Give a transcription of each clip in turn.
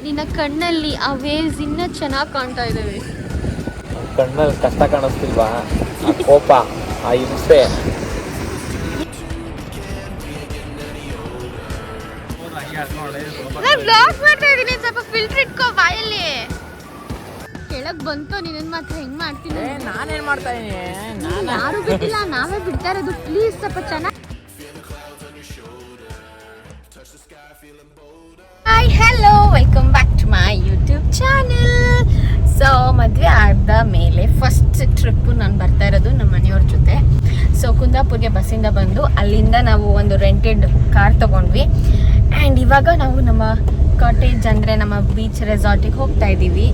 ನಿನ್ನ ಕಣ್ಣಲ್ಲಿ ಆ ವೇವ್ಸ್ ಇನ್ನೂ ಚೆನ್ನಾಗಿ ಕಾಣ್ತಾ ಇದ್ದಾವೆ. ಕಣ್ಣಲ್ಲಿ ಕಷ್ಟ ಕಾಣಿಸ್ತಿಲ್ವಾ? ಆ ಕೋಪ, ಆ ಹಿಂಸೆ. ನಾನು ಬ್ಲಾಗ್ ಮಾಡ್ತಾ ಇದ್ದೀನಿ, ಸ್ವಲ್ಪ ಫಿಲ್ಟರ್ ಇಟ್ಕೋ ಬಾಯಲ್ಲಿ. ಕೆಳಗೆ ಬಂತು ನಿನ್ನ ಮಾತ್ರ ಹೆಂಗ್ ಮಾಡ್ತೀನಿ? ನಾನೇನ್ ಮಾಡ್ತಾ ಇದೀನಿ? ಯಾರು ಬಿಟ್ಟಿಲ್ಲ, ನಾವೇ ಬಿಡ್ತಾ ಇರೋದು. ಪ್ಲೀಸ್ ಸ್ವಲ್ಪ ಚೆನ್ನಾಗಿ. Hi hello, welcome back to my YouTube channel. So ಮದುವೆ ಆದ ಮೇಲೆ ಫಸ್ಟ್ ಟ್ರಿಪ್ಪು ನಾನು ಬರ್ತಾ ಇರೋದು ನಮ್ಮ ಮನೆಯವ್ರ ಜೊತೆ. ಸೊ ಕುಂದಾಪುರ್ಗೆ ಬಸ್ಸಿಂದ ಬಂದು ಅಲ್ಲಿಂದ ನಾವು ಒಂದು ರೆಂಟೆಡ್ ಕಾರ್ ತೊಗೊಂಡ್ವಿ. ಆ್ಯಂಡ್ ಇವಾಗ ನಾವು ನಮ್ಮ ಕಾಟೇಜ್ ಅಂದರೆ ನಮ್ಮ ಬೀಚ್ ರೆಸಾರ್ಟಿಗೆ ಹೋಗ್ತಾ ಇದ್ದೀವಿ.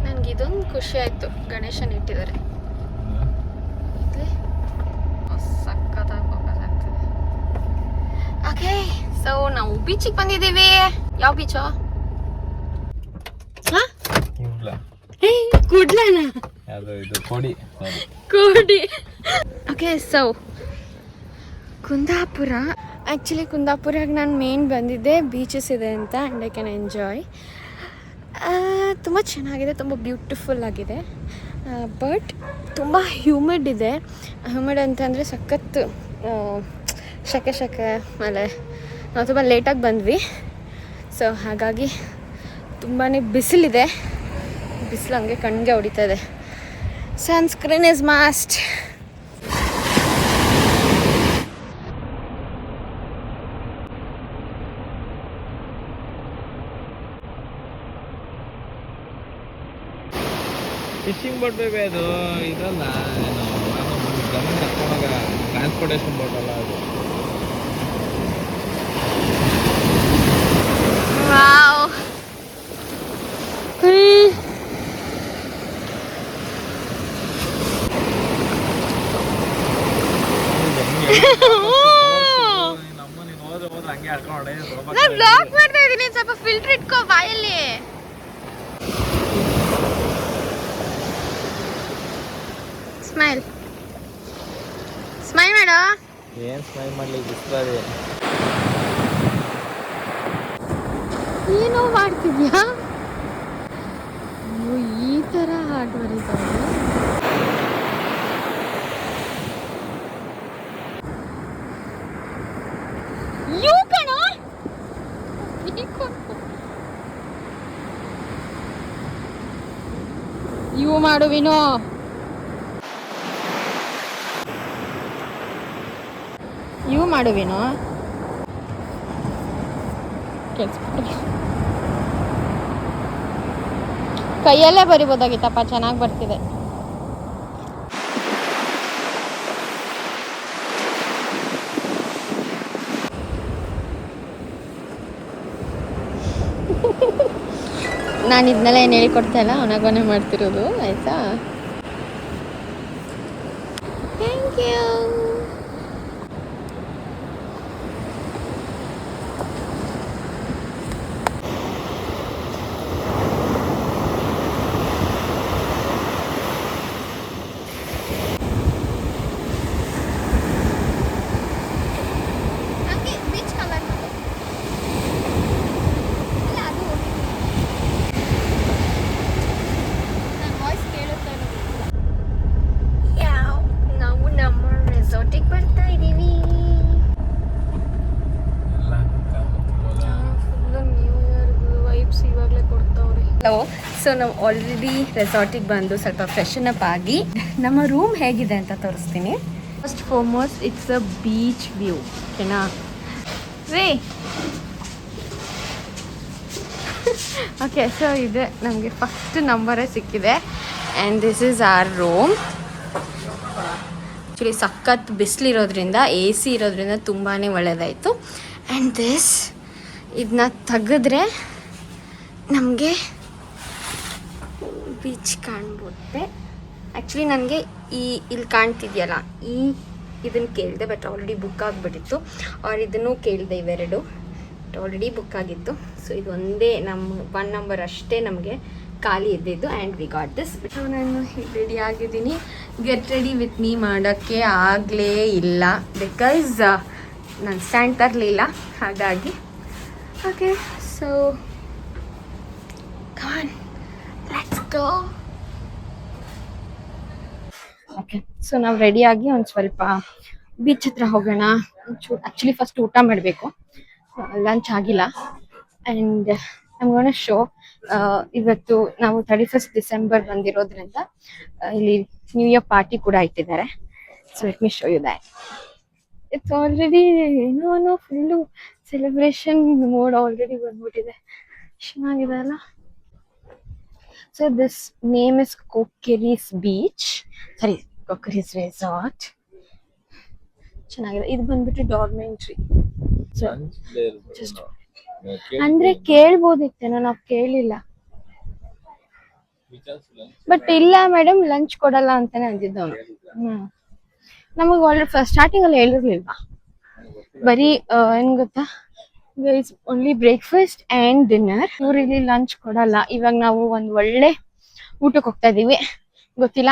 ನನಗೆ ಇದೊಂದು ಖುಷಿ ಆಯಿತು, ಗಣೇಶನ ಇಟ್ಟಿದ್ದಾರೆ. ಸಕ್ಕತ್ತಾಗಿ ಫೋಕಸ್ ಆಗ್ತದೆ. ಓಕೆ, ಸೊ ನಾವು ಬೀಚಿಗೆ ಬಂದಿದ್ದೀವಿ. ಯಾವ ಬೀಚು? ಕುಡ್ಲನಾ? Kodi. Okay, so Kundapura. Actually ಕುಂದಾಪುರಾಗ ನಾನು ಮೇನ್ ಬಂದಿದ್ದೆ ಬೀಚಸ್ ಇದೆ ಅಂತ. And I can enjoy. ತುಂಬ ಚೆನ್ನಾಗಿದೆ, ತುಂಬ ಬ್ಯೂಟಿಫುಲ್ ಆಗಿದೆ. ಬಟ್ ತುಂಬ ಹ್ಯೂಮಿಡ್ ಇದೆ. ಹ್ಯೂಮಿಡ್ ಅಂತಂದರೆ ಸಖತ್ತು ಶೆಕೆ ಆಮೇಲೆ ನಾವು ತುಂಬ ಲೇಟಾಗಿ ಬಂದ್ವಿ. ಸೊ ಹಾಗಾಗಿ ತುಂಬಾ ಬಿಸಿಲಿದೆ. ಬಿಸಿಲು ಹಂಗೆ ಕಣ್ಣಿಗೆ ಹೊಡಿತಾ ಇದೆ. Sunscreen is must. Fishing boat baby ಅದು ಇದಲ್ಲ, ಜನ ಕರ್ಕೊಂಡಾಗ ಟ್ರಾನ್ಸ್ಪೋರ್ಟೇಷನ್ ಬೋಟ್ ಅಲ್ಲ ಅದು. ವಾವ್, ನಾನು ಬ್ಲಾಗ್ ಮಾಡ್ತಾ ಇದ್ದೀನಿ, ಸ್ವಲ್ಪ ಫಿಲ್ಟರ್ ಇಟ್ಕೋ ಬಾಯಲ್ಲಿ. ಸ್ಮೈಲ್ ಮಾಡು. ಏನ್ ಸ್ಮೈಲ್ ಮಾಡ್ಲಿ, ಬಿಸ್ಲಾದೆ. ಏನೋ ಮಾಡ್ತಿದ್ಯಾ? ಈ ತರ ಹಾಟ್ ಬರೀತಾರೆ. ಇವು ಮಾಡುವಿನೋ? ಇವು ಮಾಡುವಿನೋ? ಕೈಯಲ್ಲೇ ಬರಿಬೋದಾಗಿತ್ತಪ್ಪ, ಚೆನ್ನಾಗಿ ಬರ್ತಿದೆ. ನಾನು ಇದನ್ನೆಲ್ಲ ಏನು ಹೇಳಿಕೊಡ್ತಾ ಇಲ್ಲ, ಅವನಾಗವನೇ ಮಾಡ್ತಿರೋದು. ಆಯಿತಾ? Thank you. ಸೊ ನಾವು ಆಲ್ರೆಡಿ ರೆಸಾರ್ಟಿಗೆ ಬಂದು ಸ್ವಲ್ಪ ಫ್ರೆಶನ್ ಅಪ್ ಆಗಿ ನಮ್ಮ ರೂಮ್ ಹೇಗಿದೆ ಅಂತ ತೋರಿಸ್ತೀನಿ. First foremost it's a beach view. ಓಕೆನಾ ರೇ? ಓಕೆ, ಸೊ ಇದೆ ನಮಗೆ ಫಸ್ಟ್ ನಂಬರೇ ಸಿಕ್ಕಿದೆ. And this is our room. Actually ಸಖತ್ ಬಿಸಿಲಿರೋದ್ರಿಂದ, ಎ ಸಿ ಇರೋದ್ರಿಂದ ತುಂಬಾ ಒಳ್ಳೆಯದಾಯಿತು. ಆ್ಯಂಡ್ ಇದನ್ನ ತೆಗೆದ್ರೆ ನಮಗೆ ಬೀಚ್ ಕಾಣ್ಬೋದೆ. ಆ್ಯಕ್ಚುಲಿ ನನಗೆ ಇಲ್ಲಿ ಕಾಣ್ತಿದೆಯಲ್ಲ, ಇದನ್ನು ಕೇಳಿದೆ, ಬಟ್ ಆಲ್ರೆಡಿ ಬುಕ್ ಆಗಿಬಿಟ್ಟಿತ್ತು. ಅವ್ರು ಇದನ್ನು ಕೇಳಿದೆ, ಇವೆರಡು ಆಲ್ರೆಡಿ ಬುಕ್ ಆಗಿತ್ತು. ಸೊ ಇದು ಒಂದೇ ನಮ್ಮ 1 ನಂಬರ್ ಅಷ್ಟೇ ನಮಗೆ ಖಾಲಿ ಇದ್ದಿದ್ದು. And we got this. ನಾನು ರೆಡಿ ಆಗಿದ್ದೀನಿ. ಗೆಟ್ ರೆಡಿ ವಿತ್ ಮೀ ಮಾಡೋಕ್ಕೆ ಆಗಲೇ ಇಲ್ಲ, ಬಿಕಾಸ್ ನಾನು ಸ್ಟ್ಯಾಂಡ್ ತರಲಿಲ್ಲ. ಹಾಗಾಗಿ okay, so come on let's go. Okay, so ನಾವು ರೆಡಿಯಾಗಿ ಒಂದು ಸ್ವಲ್ಪ ಬೀಚ್ ಹತ್ರ ಹೋಗೋಣ. ಒಂಚೂರು ಆ್ಯಕ್ಚುಲಿ ಫಸ್ಟ್ ಊಟ ಮಾಡಬೇಕು, ಲಂಚ್ ಆಗಿಲ್ಲ. ಆ್ಯಂಡ್ ಐಮ್ ಗೋಣ ಶೋ ಇವತ್ತು ನಾವು 31st ಡಿಸೆಂಬರ್ ಬಂದಿರೋದ್ರಿಂದ ಇಲ್ಲಿ ನ್ಯೂ ಇಯರ್ ಪಾರ್ಟಿ ಕೂಡ ಇಟ್ಟಿದ್ದಾರೆ. So let me show you that. It's already ಏನೋ ಫುಲ್ಲು ಸೆಲೆಬ್ರೇಷನ್ ಮೋಡ್ ಆಲ್ರೆಡಿ ಬಂದ್ಬಿಟ್ಟಿದೆ. ಚೆನ್ನಾಗಿದೆ ಅಲ್ಲ. So this name is Cocorees beach, sorry Cocorees resort. ಚೆನ್ನಾಗಿದೆ. ಇದು ಬಂದ್ಬಿಟ್ಟು ಡಾರ್ಮೆಂಟ್ರಿ. ಸೊ ಜಸ್ಟ್ ಅಂದ್ರೆ ಕೇಳ್ಬೋದಿತ್ತೇನೋ, ನಾವು ಕೇಳಿಲ್ಲ. ಬಟ್ ಇಲ್ಲ ಮೇಡಮ್ ಲಂಚ್ ಕೊಡಲ್ಲ ಅಂತಾನೆ ಅಂದಿದ್ದವನು. ನಮಗೆ ಆಲ್ರೆಡಿ ಫಸ್ಟ್ ಸ್ಟಾರ್ಟಿಂಗ್ ಅಲ್ಲಿ ಹೇಳಿರ್ಲಿಲ್ವಾ, ಬರೀ ಏನ್ ಗೊತ್ತಾ, ಓನ್ಲಿ ಬ್ರೇಕ್ಫಾಸ್ಟ್ ಅಂಡ್ ಡಿನ್ನರ್. ಇವ್ರು ಇಲ್ಲಿ ಲಂಚ್ ಕೊಡಲ್ಲ. ಇವಾಗ ನಾವು ಒಂದ್ ಒಳ್ಳೆ ಊಟಕ್ಕೆ ಹೋಗ್ತಾ ಇದೀವಿ. ಗೊತ್ತಿಲ್ಲ,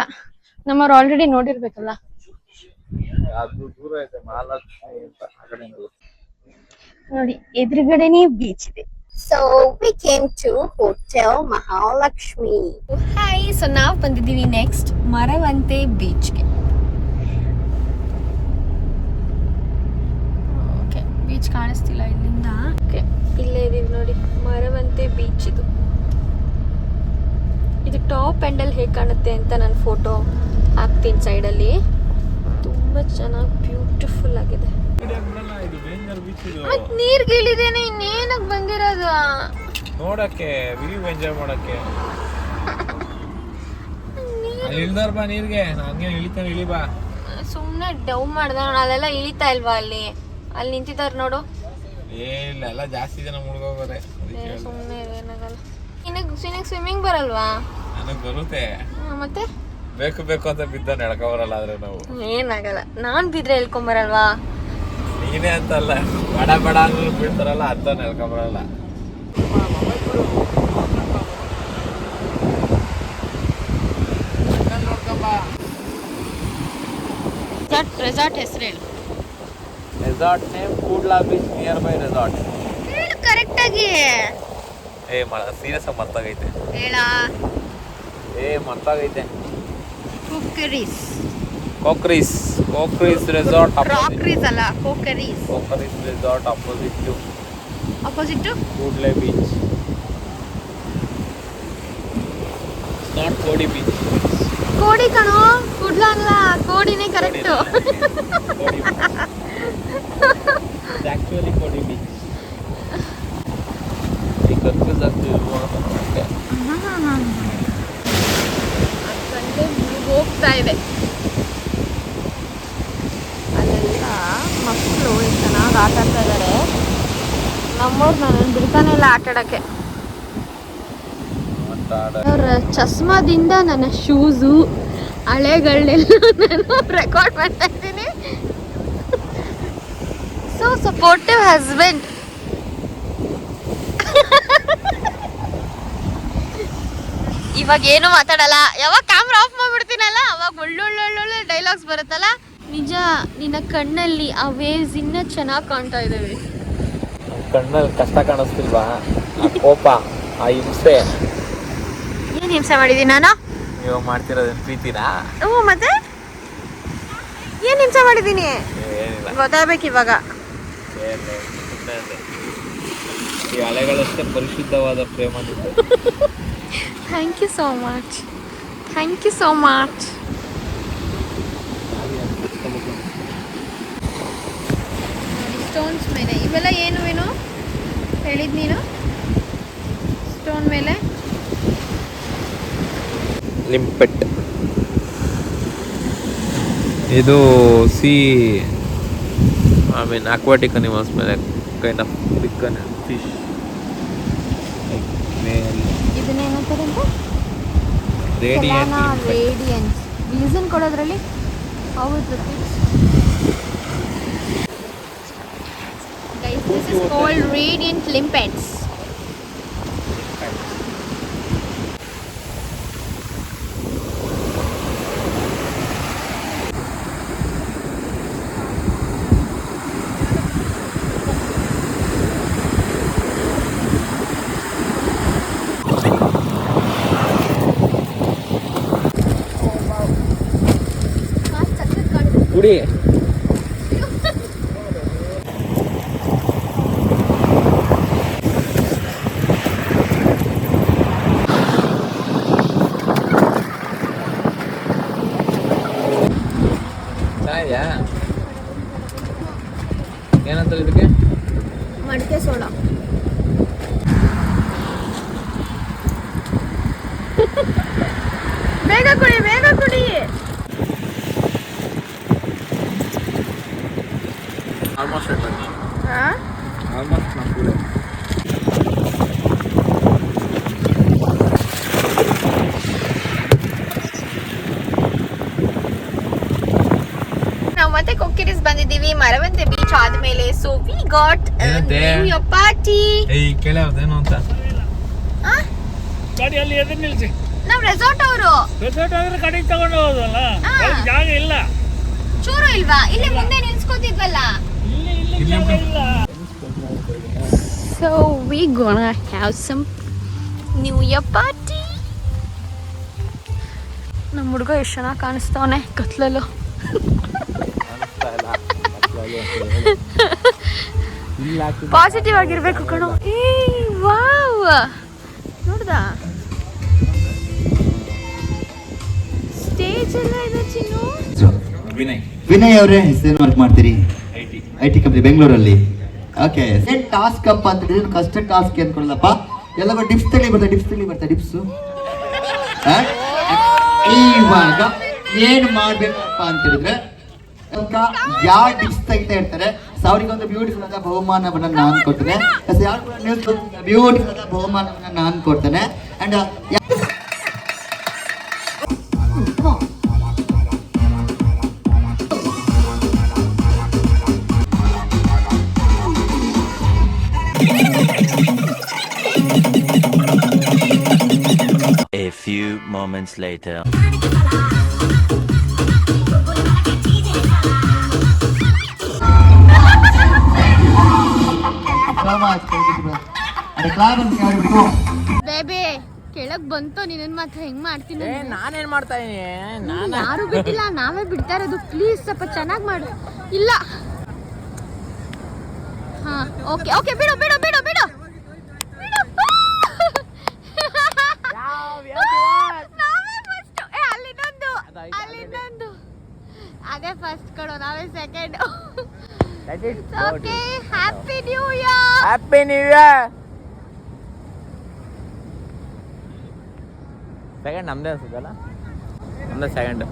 ನಮ್ಮವ್ರು ಆಲ್ರೆಡಿ ನೋಡಿರ್ಬೇಕಲ್ಲ. ನೋಡಿ ಎದುರುಗಡೆನೇ ಬೀಚ್ ಇದೆ. So we came to hotel Mahalakshmi. Hi, so ನಾವು ಬಂದಿದ್ದೀವಿ ನೆಕ್ಸ್ಟ್ ಮರವಂತೆ ಬೀಚ್ಗೆ. ಓಕೆ, ಬೀಚ್ ಕಾಣಿಸ್ತಿಲ್ಲ ಇಲ್ಲಿಂದ. ಓಕೆ, ಇಲ್ಲೇ ಇದೀವಿ ನೋಡಿ, ಮರವಂತೆ ಬೀಚ್ ಇದು. ಇದು ಟಾಪ್ ಎಂಡಲ್ಲಿ ಹೇಗೆ ಕಾಣುತ್ತೆ ಅಂತ ನಾನು ಫೋಟೋ ಹಾಕ್ತೀನಿ ಸೈಡಲ್ಲಿ. ತುಂಬಾ ಚೆನ್ನಾಗಿ ಬ್ಯೂಟಿಫುಲ್ ಆಗಿದೆ. ಮತ್ ನೀರ್ಗೆ ಇಳಿದೇನೆ, ಇನ್ನೇನಕ್ ಬಂದಿರೋದು? ನೋಡಕ್ಕೆ, ವ್ಯೂ ಎಂಜಾಯ್ ಮಾಡಕ್ಕೆ. ಇಳ್ದಾರ ಬಾ ನೀರ್ಗೆ, ಹಂಗೆ ಇಳಿತಾನೆ, ಇಳಿ ಬಾ. ಸುಮ್ನೆ ಡೌ ಮಾಡ್ದ, ಅಲ್ಲೆಲ್ಲ ಇಳಿತಾ ಇಲ್ವಾ? ಅಲ್ಲಿ ನಿಂತಿದಾರ ನೋಡು. ಇಲ್ಲ, ಎಲ್ಲ ಜಾಸ್ತಿ ಜನ ಮುಳುಗೋಗೋರೆ. ಸುಮ್ನೆ ಏನಾಗಲ್ಲ. ನಿನಗ್ ಸ್ವಿಮ್ಮಿಂಗ್ ಬರಲ್ವಾ? ನನಗ್ ಬರುತ್ತೆ. ಮತ್ತೆ ಬೇಕು ಅಂತ ಬಿದ್ದ ನಡ್ಕೊಬರಲ್ಲ. ಆದ್ರೆ ನಾವು ಏನಾಗಲ್ಲ. ನಾನ್ ಬಿದ್ರೆ ಹೇಳ್ಕೊಂಬರಲ್ವಾ? ನೀನೇ ಅಂತಲ್ಲ, ಬಡ ಅಂದ್ರೆ ಬೀಳ್ತಾರಲ್ಲ ಅಂತ ನಡ್ಕೊಬರಲ್ಲ. ರೆಸಾರ್ಟ್ ಹೆಸರು ಹೇಳು. Resort name Kudla beach, near by resort. Correct ಆಗಿ ಸೀರಿಯಸ್ ಆಗಿ ಮರ್ತಾಗೈತೆ. ಹೇಳ. ಮರ್ತಾಗೈತೆ. Cocorees resort. ರಾಕ್ರೀಸ್ ಅಲ್ಲ, Cocorees resort opposite to Kudla beach. Not Kodi beach. Kodi ಕಣೋ, ಕುಡ್ಲ ಅಲ್ಲ, ಕೋಡಿನೇ ಕರೆಕ್ಟ್. Actually Kodi beach. ಈ ಕನ್ಫ್ಯೂಸ್ ಆಗ್ತಿಲ್ವಾ? ಹೋಗ್ತಾ ಇದೆ. ಅಲ್ಲೆಲ್ಲ ಮಕ್ಕಳು ಚೆನ್ನಾಗಿ ಆಟ ಆಡ್ತಾ ಇದ್ದಾರೆ. ನಮ್ಮವ್ರು ನನ್ನ ಬಿಡ್ತಾನೆ ಇಲ್ಲ ಆಟ ಆಡೋಕ್ಕೆ. ಅವ್ರ ಚಸ್ಮಾದಿಂದ ನನ್ನ ಶೂಸು ಹಳೆಗಳನ್ನೆಲ್ಲ ನಾನು ರೆಕಾರ್ಡ್ ಮಾಡ್ತಾ ಇದ್ದೀನಿ. So supportive husband. ಇವಾಗ ಏನು ಮಾತಾಡಲ್ಲ. ಯಾವಾಗ ಕ್ಯಾಮ್ರಾ ಆಫ್ ಮಾಡ್ಬಿಡ್ತೀನಲ್ಲ ಅವಾಗ ಒಳ್ಳೊಳ್ಳೆ ಡೈಲಾಗ್ಸ್ ಬರುತ್ತಲ್ಲ. ನಿಜ, ನಿನ್ನ ಕಣ್ಣಲ್ಲಿ ಆ ವೇವ್ಸ್ ಇನ್ನೂ ಚೆನ್ನಾಗಿ ಕಾಣ್ತಾ ಇದ್ದಾವೆ. ಕಣ್ಣಲ್ಲಿ ಕಷ್ಟ ಕಾಣಿಸ್ತಿಲ್ವಾ? ಆ ಕೋಪ, ಆ ಹಿಂಸೆ. ಏನು ಹಿಂಸೆ ಮಾಡಿದ್ದೀನಿ ನಾನು? ನೀವು ಮಾಡ್ತಿರೋದೇನು ಪ್ರೀತಿನಾ? ಹ್ಞೂ, ಮತ್ತೆ ಏನು ಹಿಂಸೆ ಮಾಡಿದ್ದೀನಿ? ಏನಿಲ್ಲ, ಗೊತ್ತಾಗ್ಬೇಕು ಇವಾಗ. ಈ ಅಲೆಗಳಷ್ಟೇ ಪರಿಶುದ್ಧವಾದ ಪ್ರೇಮ ನಿಂದು. Thank you so much. Thank you so much. Stones ಮೇಲೆ ಇವೆಲ್ಲ ಏನು ಹೇಳಿದ್ ನೀನು? ಸ್ಟೋನ್ ಮೇಲೆ ಲಿಂಪೆಟ್. ಇದು ಸಿ ಅಕ್ವಾಟಿಕ್ ಅನಿಮಲ್ಸ್ ಮೇಲೆ ಕೈಂಡ್ ಆಫ್ ಬಿಗ್ ಫಿಶ್. ಇದನ್ನೇನಂತಾರಂತ? ರೇಡಿಯಂಟ್. ರೇಡಿಯನ್ಸ್ ರೀಸನ್ ಕೊಡೋದ್ರಲ್ಲಿ how it repeats. Guys, this is called radiant limpets. ಕುಡಿ. ಚೆನ್ನಾಗಿದ್ಯಾ? ಏನಂತಾರೆ ಇದಕ್ಕೆ? ಮಡಿಕೆ ಸೋಡಾ. ಬೇಗ ಕುಡಿ, ಬೇಗ ಕುಡಿ. ಆಲ್ಮೋಸ್ಟ್ ಹಾಂ, ಆಲ್ಮೋಸ್ಟ್ ನಾನು ಕುಡಿ. ನಾವು ಮತ್ತೆ ಕೊಕ್ಕಿರಿಸ್ ಬಂದಿದ್ದೀವಿ ಮರವಂತೆ ಬೀಚ್ ಆದ್ಮೇಲೆ. ಸೊ ವಿ ಗಾಟ್ ಏನಂತೆ? New party. ಏಯ್ ಕೇಳೋದೇನು ಅಂತ ಗಾಡಿಯಲ್ಲಿ ಎದುರು ನಿಲ್ಸಿ. ನಾವು ರೆಸಾರ್ಟ್ ಅವರು ರೆಸಾರ್ಟ್ ಆದ್ರೆ ಕಡೆಗೆ ತಗೊಂಡು ಹೋಗೋದಲ್ಲ, ಅಲ್ಲಿ ಜಾಗ ಇಲ್ಲ. ಚೂರು ಇಲ್ವಾ? ಇಲ್ಲಿ ಮುಂದೆ ನಿಲ್ಸ್ಕೊತಿದ್ವಲ್ಲ. ಇಲ್ಲಿ ಜಾಗ ಇಲ್ಲ. So we gonna have some new year party. ನಮ್ಮ ಹುಡುಗ ಎಷ್ಟು ಚೆನ್ನಾಗಿ ಕಾಣಿಸ್ತಾವನೆ ಕತ್ಲಲ್ಲೂ. ಪಾಸಿಟಿವ್ ಆಗಿರ್ಬೇಕು ಕಣೋ. ಏ ವಾವ್, ನೋಡ್ದ ಸ್ಟೇಜ್ ಎಲ್ಲ ಇದೆ ಚಿನ್ನು. ವಿನಯ್ ಅವರೇ ಹೆಸರು ವರ್ಕ್ ಮಾಡ್ತೀರಿ ಐ ಟಿ ಕಂಪ್ನಿ ಬೆಂಗಳೂರಲ್ಲಿ. ಓಕೆ, ಟಾಸ್ಕ್ ಅಪ್ ಅಂತ ಹೇಳಿದ್ರೆ ಕಷ್ಟ ಟಾಸ್ಕ್ ಅನ್ಕೊಳ್ಳಲ್ಲಪ್ಪ. ಎಲ್ಲವೂ ಡಿಪ್ಸ್ ತಳಿ ಬರ್ತಾ ಡಿಪ್ಸು. ಇವಾಗ ಏನ್ ಮಾಡ್ಬೇಕಪ್ಪ ಅಂತ ಹೇಳಿದ್ರೆ ಯಾವ ಡಿಪ್ಸ್ ತೆಗಿತಾ ಇರ್ತಾರೆ. ಅವರಿಗೊಂದು ಬ್ಯೂಟಿಫುಲ್ ಆದ ಬಹುಮಾನವನ್ನ ನಾನು ಕೊಡ್ತೇನೆ. ಬ್ಯೂಟಿಫುಲ್ ಆದ ಬಹುಮಾನವನ್ನ ನಾನು ಕೊಡ್ತೇನೆ. And A few moments later. Baby ಕೆಳಗ್ ಬಂತು, ನಿನ್ನ ಮಾತ್ರ ಹೆಂಗ್ ಮಾಡ್ತೀನಿ? ನಾನೇನ್ ಮಾಡ್ತಾ ಇದೀನಿ? ಯಾರು ಬಿಟ್ಟಿಲ್ಲ, ನಾವೇ ಬಿಡ್ತಾ ಇರೋದು. ಪ್ಲೀಸ್ ಸ್ವಲ್ಪ ಚೆನ್ನಾಗಿ ಮಾಡು. ಇಲ್ಲ, ಹಾ ಓಕೆ ಓಕೆ, ಬಿಡು ಬಿಡು ಬಿಡು ಬಿಡು ಬಿಡು. ನಾವೇ ಫಸ್ಟ್. ಅಲ್ಲಿನೊಂದು ಅಲ್ಲಿನೊಂದು. ಅದೇ ಫಸ್ಟ್ ಕೊಡು, ನಾವೇ second. Okay, happy new year. Happy new year. Second ನಮ್ದೇ ಅನ್ಸುತ್ತಲ್ಲ, ನಮ್ದೇ second.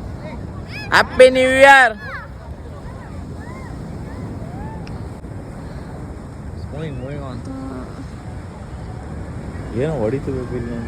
Happy new year. Moving on. ಏನೋ ಹೊಡಿತು ಬೇಬಿ ನನಗೆ.